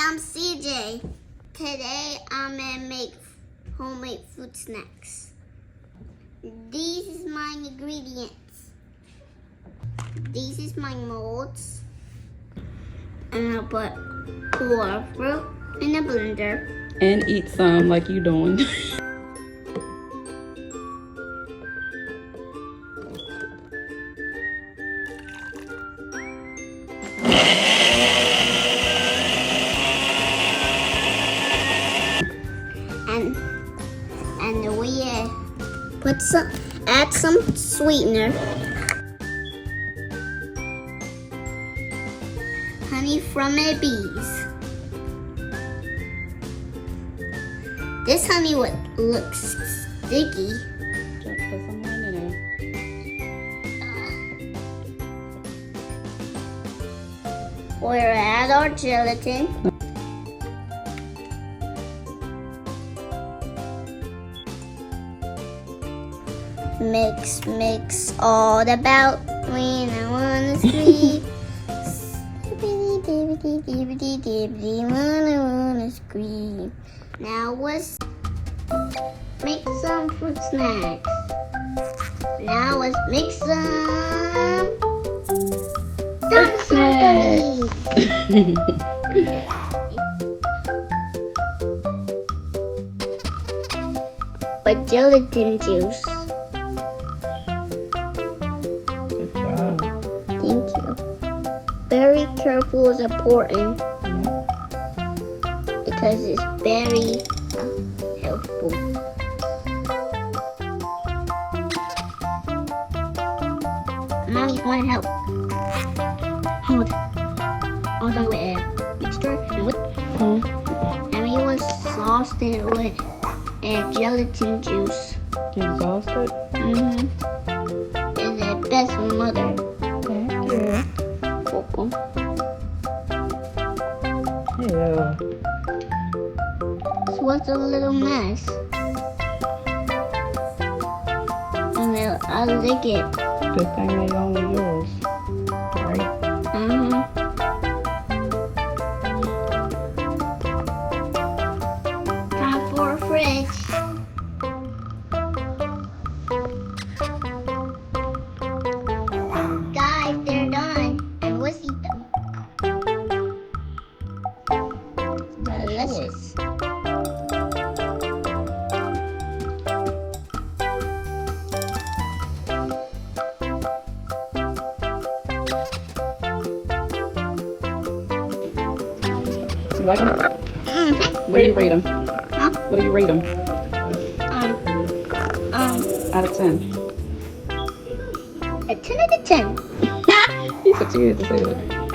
I'm CJ. Today I'm gonna make homemade fruit snacks. These is my ingredients. These is my molds. And I'll put 4 fruit in a blender. And eat some like you doing. And we add some sweetener, honey from the bees. This honey looks sticky. Just put some more in there. We'll add our gelatin. Mix all about when I wanna scream. When I wanna scream. Now let's make some fruit snacks. Now let's make some snacks. With gelatin juice. Thank you. Very careful is important because it's very helpful. Mommy's going to help. Hold on with a mixture and whip. And we want to sauce it with gelatin juice. Exhausted? And the best mother. Yeah. Yeah. This was a little mess. And then I lick it. Good thing they only yours. Right? Time for a fridge. Guys, they're done. And let's eat them. Delicious. You like them? What do you rate them? Huh? What do you rate them? Out of 10. A 10 out of 10. He's so scared to say that.